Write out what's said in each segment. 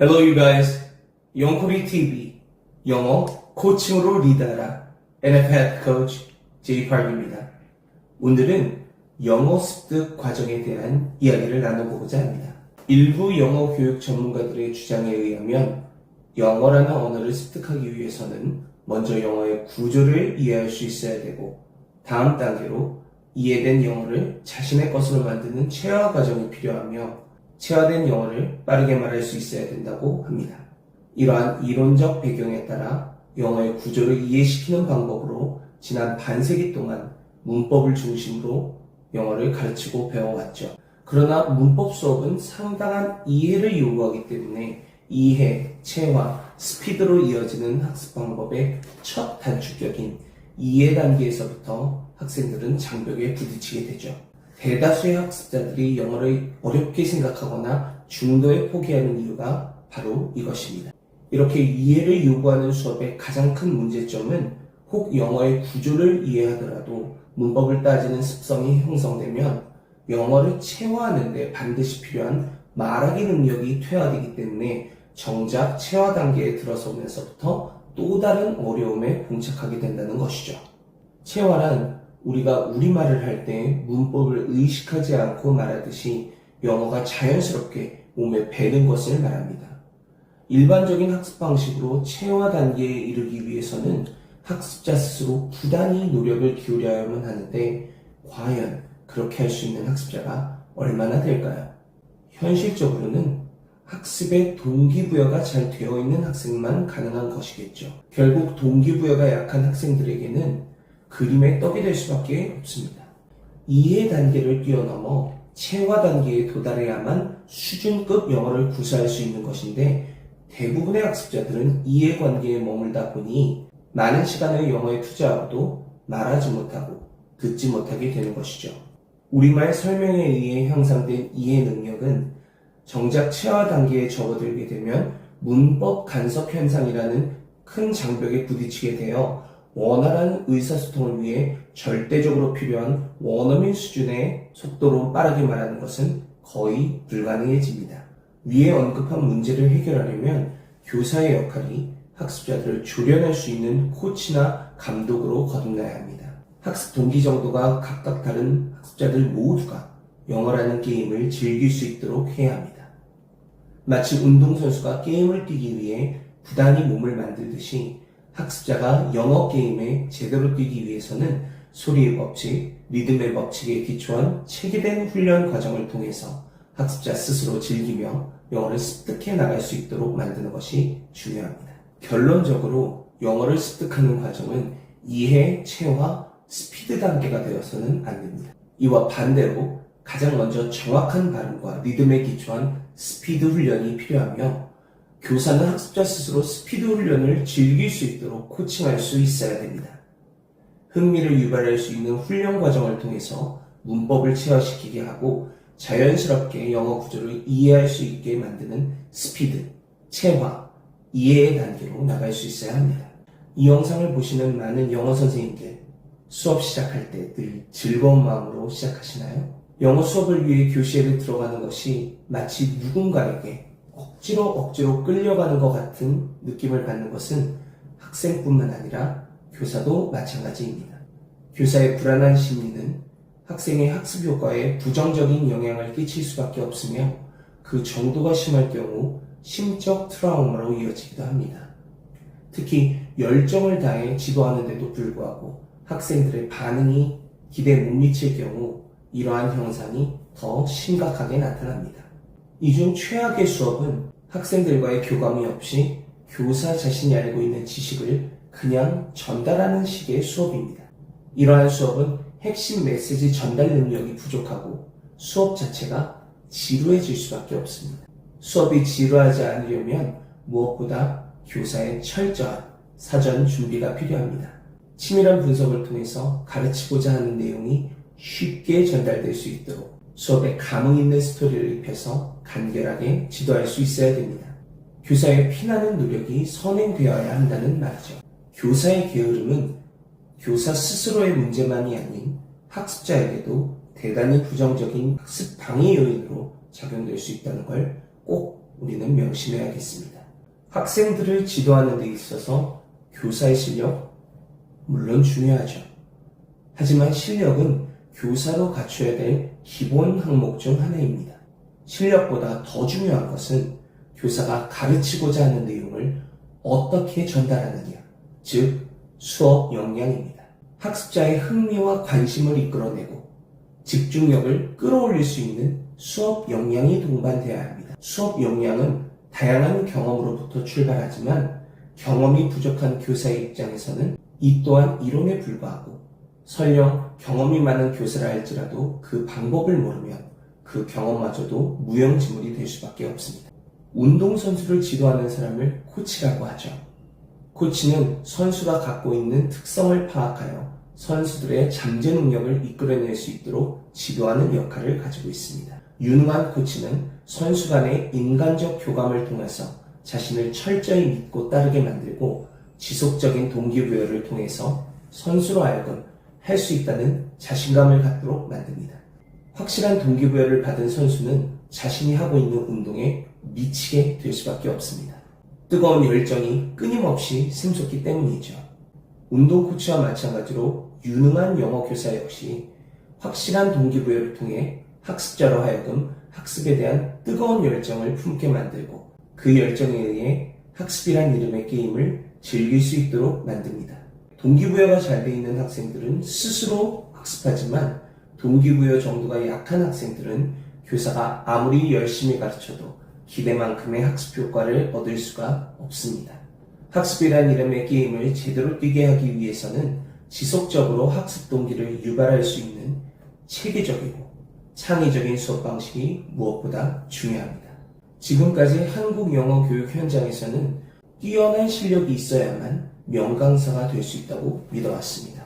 Hello you guys. 영코리 TV 영어 코칭으로 리드하라 NFL Head Coach Jay Park입니다. 오늘은 영어 습득 과정에 대한 이야기를 나눠보고자 합니다. 일부 영어 교육 전문가들의 주장에 의하면 영어라는 언어를 습득하기 위해서는 먼저 영어의 구조를 이해할 수 있어야 되고 다음 단계로 이해된 영어를 자신의 것으로 만드는 체화 과정이 필요하며 체화된 영어를 빠르게 말할 수 있어야 된다고 합니다. 이러한 이론적 배경에 따라 영어의 구조를 이해시키는 방법으로 지난 반세기 동안 문법을 중심으로 영어를 가르치고 배워왔죠. 그러나 문법 수업은 상당한 이해를 요구하기 때문에 이해, 체화, 스피드로 이어지는 학습 방법의 첫 단축격인 이해 단계에서부터 학생들은 장벽에 부딪히게 되죠. 대다수의 학습자들이 영어를 어렵게 생각하거나 중도에 포기하는 이유가 바로 이것입니다. 이렇게 이해를 요구하는 수업의 가장 큰 문제점은 혹 영어의 구조를 이해하더라도 문법을 따지는 습성이 형성되면 영어를 체화하는 데 반드시 필요한 말하기 능력이 퇴화되기 때문에 정작 체화 단계에 들어서면서부터 또 다른 어려움에 봉착하게 된다는 것이죠. 체화란 우리가 우리말을 할 때 문법을 의식하지 않고 말하듯이 영어가 자연스럽게 몸에 배는 것을 말합니다. 일반적인 학습 방식으로 체화 단계에 이르기 위해서는 학습자 스스로 부단히 노력을 기울여야만 하는데 과연 그렇게 할 수 있는 학습자가 얼마나 될까요? 현실적으로는 학습의 동기부여가 잘 되어 있는 학생만 가능한 것이겠죠. 결국 동기부여가 약한 학생들에게는 그림의 떡이 될 수밖에 없습니다. 이해 단계를 뛰어넘어 체화 단계에 도달해야만 수준급 영어를 구사할 수 있는 것인데 대부분의 학습자들은 이해 관계에 머물다 보니 많은 시간을 영어에 투자하고도 말하지 못하고 듣지 못하게 되는 것이죠. 우리말 설명에 의해 향상된 이해 능력은 정작 체화 단계에 접어들게 되면 문법 간섭 현상이라는 큰 장벽에 부딪히게 되어 원활한 의사소통을 위해 절대적으로 필요한 원어민 수준의 속도로 빠르게 말하는 것은 거의 불가능해집니다. 위에 언급한 문제를 해결하려면 교사의 역할이 학습자들을 조련할 수 있는 코치나 감독으로 거듭나야 합니다. 학습 동기 정도가 각각 다른 학습자들 모두가 영어라는 게임을 즐길 수 있도록 해야 합니다. 마치 운동선수가 게임을 뛰기 위해 부단히 몸을 만들듯이 학습자가 영어 게임에 제대로 뛰기 위해서는 소리의 법칙, 리듬의 법칙에 기초한 체계된 훈련 과정을 통해서 학습자 스스로 즐기며 영어를 습득해 나갈 수 있도록 만드는 것이 중요합니다. 결론적으로 영어를 습득하는 과정은 이해, 체화, 스피드 단계가 되어서는 안 됩니다. 이와 반대로 가장 먼저 정확한 발음과 리듬에 기초한 스피드 훈련이 필요하며 교사는 학습자 스스로 스피드 훈련을 즐길 수 있도록 코칭할 수 있어야 됩니다. 흥미를 유발할 수 있는 훈련 과정을 통해서 문법을 체화시키게 하고 자연스럽게 영어 구조를 이해할 수 있게 만드는 스피드, 체화, 이해의 단계로 나갈 수 있어야 합니다. 이 영상을 보시는 많은 영어 선생님들, 수업 시작할 때 늘 즐거운 마음으로 시작하시나요? 영어 수업을 위해 교실에 들어가는 것이 마치 누군가에게 억지로 끌려가는 것 같은 느낌을 받는 것은 학생뿐만 아니라 교사도 마찬가지입니다. 교사의 불안한 심리는 학생의 학습 효과에 부정적인 영향을 끼칠 수밖에 없으며 그 정도가 심할 경우 심적 트라우마로 이어지기도 합니다. 특히 열정을 다해 지도하는데도 불구하고 학생들의 반응이 기대에 못 미칠 경우 이러한 현상이 더 심각하게 나타납니다. 이 중 최악의 수업은 학생들과의 교감이 없이 교사 자신이 알고 있는 지식을 그냥 전달하는 식의 수업입니다. 이러한 수업은 핵심 메시지 전달 능력이 부족하고 수업 자체가 지루해질 수밖에 없습니다. 수업이 지루하지 않으려면 무엇보다 교사의 철저한 사전 준비가 필요합니다. 치밀한 분석을 통해서 가르치고자 하는 내용이 쉽게 전달될 수 있도록 수업에 감흥 있는 스토리를 입혀서 간결하게 지도할 수 있어야 됩니다. 교사의 피나는 노력이 선행되어야 한다는 말이죠. 교사의 게으름은 교사 스스로의 문제만이 아닌 학습자에게도 대단히 부정적인 학습 방해 요인으로 작용될 수 있다는 걸 꼭 우리는 명심해야겠습니다. 학생들을 지도하는 데 있어서 교사의 실력? 물론 중요하죠. 하지만 실력은 교사로 갖춰야 될 기본 항목 중 하나입니다. 실력보다 더 중요한 것은 교사가 가르치고자 하는 내용을 어떻게 전달하느냐, 즉 수업 역량입니다. 학습자의 흥미와 관심을 이끌어내고 집중력을 끌어올릴 수 있는 수업 역량이 동반되어야 합니다. 수업 역량은 다양한 경험으로부터 출발하지만 경험이 부족한 교사의 입장에서는 이 또한 이론에 불과하고 설령 경험이 많은 교사라 할지라도 그 방법을 모르면 그 경험마저도 무용지물이 될 수밖에 없습니다. 운동선수를 지도하는 사람을 코치라고 하죠. 코치는 선수가 갖고 있는 특성을 파악하여 선수들의 잠재 능력을 이끌어낼 수 있도록 지도하는 역할을 가지고 있습니다. 유능한 코치는 선수 간의 인간적 교감을 통해서 자신을 철저히 믿고 따르게 만들고 지속적인 동기부여를 통해서 선수로 하여금 할 수 있다는 자신감을 갖도록 만듭니다. 확실한 동기부여를 받은 선수는 자신이 하고 있는 운동에 미치게 될 수밖에 없습니다. 뜨거운 열정이 끊임없이 샘솟기 때문이죠. 운동 코치와 마찬가지로 유능한 영어 교사 역시 확실한 동기부여를 통해 학습자로 하여금 학습에 대한 뜨거운 열정을 품게 만들고 그 열정에 의해 학습이란 이름의 게임을 즐길 수 있도록 만듭니다. 동기부여가 잘 돼 있는 학생들은 스스로 학습하지만 동기부여 정도가 약한 학생들은 교사가 아무리 열심히 가르쳐도 기대만큼의 학습 효과를 얻을 수가 없습니다. 학습이란 이름의 게임을 제대로 뛰게 하기 위해서는 지속적으로 학습 동기를 유발할 수 있는 체계적이고 창의적인 수업 방식이 무엇보다 중요합니다. 지금까지 한국 영어 교육 현장에서는 뛰어난 실력이 있어야만 명강사가 될 수 있다고 믿어왔습니다.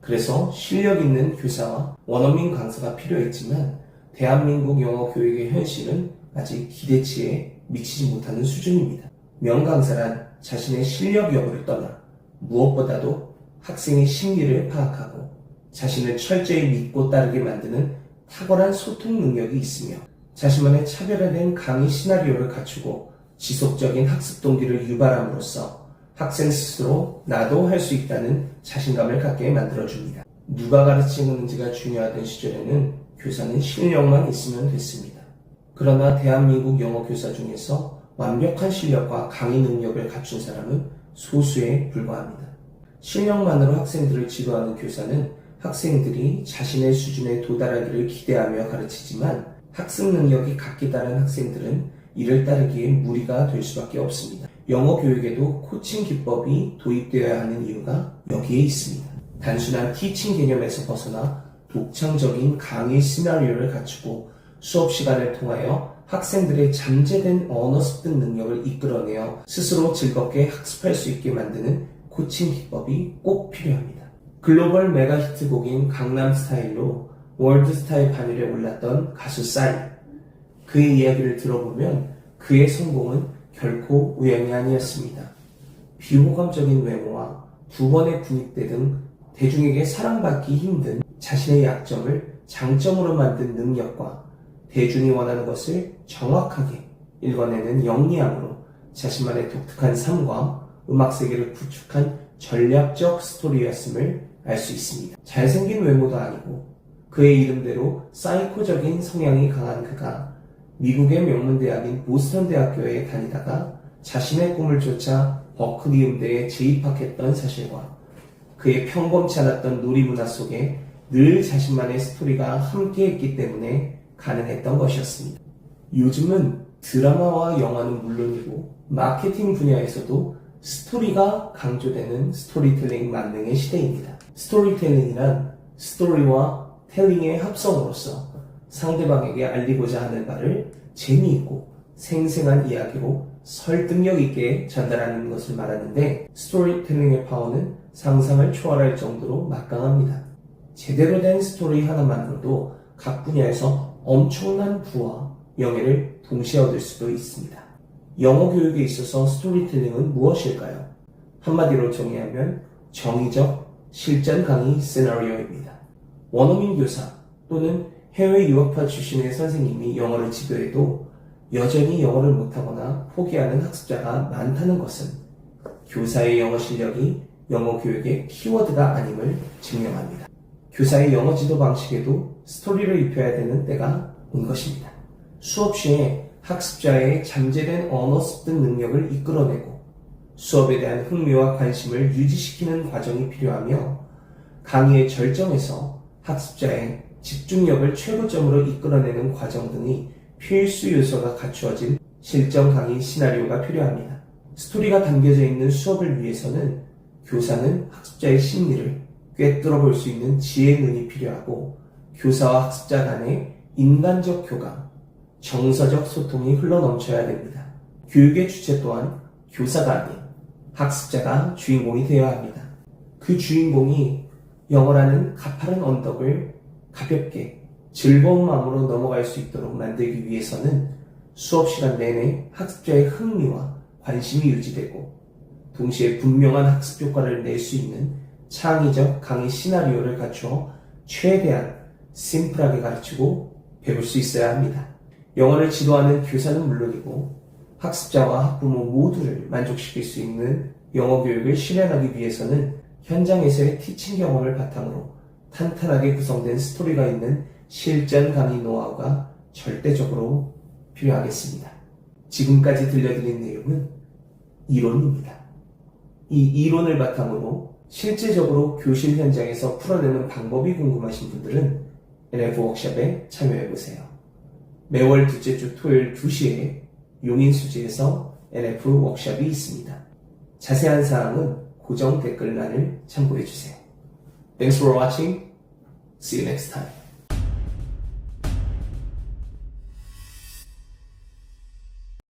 그래서 실력 있는 교사와 원어민 강사가 필요했지만 대한민국 영어 교육의 현실은 아직 기대치에 미치지 못하는 수준입니다. 명강사란 자신의 실력 여부를 떠나 무엇보다도 학생의 심리를 파악하고 자신을 철저히 믿고 따르게 만드는 탁월한 소통 능력이 있으며 자신만의 차별화된 강의 시나리오를 갖추고 지속적인 학습 동기를 유발함으로써 학생 스스로 나도 할 수 있다는 자신감을 갖게 만들어줍니다. 누가 가르치는지가 중요하던 시절에는 교사는 실력만 있으면 됐습니다. 그러나 대한민국 영어 교사 중에서 완벽한 실력과 강의 능력을 갖춘 사람은 소수에 불과합니다. 실력만으로 학생들을 지도하는 교사는 학생들이 자신의 수준에 도달하기를 기대하며 가르치지만 학습 능력이 같게 다른 학생들은 이를 따르기에 무리가 될 수밖에 없습니다. 영어 교육에도 코칭 기법이 도입되어야 하는 이유가 여기에 있습니다. 단순한 티칭 개념에서 벗어나 독창적인 강의 시나리오를 갖추고 수업 시간을 통하여 학생들의 잠재된 언어 습득 능력을 이끌어내어 스스로 즐겁게 학습할 수 있게 만드는 코칭 기법이 꼭 필요합니다. 글로벌 메가 히트곡인 강남스타일로 월드스타의 반열에 올랐던 가수 싸이. 그의 이야기를 들어보면 그의 성공은 결코 우연이 아니었습니다. 비호감적인 외모와 두 번의 군입대 등 대중에게 사랑받기 힘든 자신의 약점을 장점으로 만든 능력과 대중이 원하는 것을 정확하게 읽어내는 영리함으로 자신만의 독특한 삶과 음악 세계를 구축한 전략적 스토리였음을 알 수 있습니다. 잘생긴 외모도 아니고 그의 이름대로 사이코적인 성향이 강한 그가 미국의 명문대학인 보스턴 대학교에 다니다가 자신의 꿈을 쫓아 버클리 음대에 재입학했던 사실과 그의 평범치 않았던 놀이문화 속에 늘 자신만의 스토리가 함께했기 때문에 가능했던 것이었습니다. 요즘은 드라마와 영화는 물론이고 마케팅 분야에서도 스토리가 강조되는 스토리텔링 만능의 시대입니다. 스토리텔링이란 스토리와 텔링의 합성으로서 상대방에게 알리고자 하는 바를 재미있고 생생한 이야기로 설득력 있게 전달하는 것을 말하는데 스토리텔링의 파워는 상상을 초월할 정도로 막강합니다. 제대로 된 스토리 하나만으로도 각 분야에서 엄청난 부와 명예를 동시에 얻을 수도 있습니다. 영어 교육에 있어서 스토리텔링은 무엇일까요? 한마디로 정의하면 정의적 실전 강의 시나리오입니다. 원어민 교사 또는 해외 유학파 출신의 선생님이 영어를 지도해도 여전히 영어를 못하거나 포기하는 학습자가 많다는 것은 교사의 영어 실력이 영어 교육의 키워드가 아님을 증명합니다. 교사의 영어 지도 방식에도 스토리를 입혀야 되는 때가 온 것입니다. 수업 시에 학습자의 잠재된 언어 습득 능력을 이끌어내고 수업에 대한 흥미와 관심을 유지시키는 과정이 필요하며 강의의 절정에서 학습자의 집중력을 최고점으로 이끌어내는 과정 등이 필수 요소가 갖추어진 실전 강의 시나리오가 필요합니다. 스토리가 담겨져 있는 수업을 위해서는 교사는 학습자의 심리를 꿰뚫어 볼 수 있는 지혜의 눈이 필요하고 교사와 학습자 간의 인간적 교감, 정서적 소통이 흘러넘쳐야 됩니다. 교육의 주체 또한 교사가 아닌 학습자가 주인공이 되어야 합니다. 그 주인공이 영어라는 가파른 언덕을 가볍게 즐거운 마음으로 넘어갈 수 있도록 만들기 위해서는 수업 시간 내내 학습자의 흥미와 관심이 유지되고 동시에 분명한 학습 효과를 낼 수 있는 창의적 강의 시나리오를 갖추어 최대한 심플하게 가르치고 배울 수 있어야 합니다. 영어를 지도하는 교사는 물론이고 학습자와 학부모 모두를 만족시킬 수 있는 영어 교육을 실현하기 위해서는 현장에서의 티칭 경험을 바탕으로 탄탄하게 구성된 스토리가 있는 실전 강의 노하우가 절대적으로 필요하겠습니다. 지금까지 들려드린 내용은 이론입니다. 이 이론을 바탕으로 실제적으로 교실 현장에서 풀어내는 방법이 궁금하신 분들은 NF 워크숍에 참여해보세요. 매월 둘째 주 토요일 2시에 용인수지에서 NF 워크숍이 있습니다. 자세한 사항은 고정 댓글란을 참고해주세요. Thanks for watching. See you next time.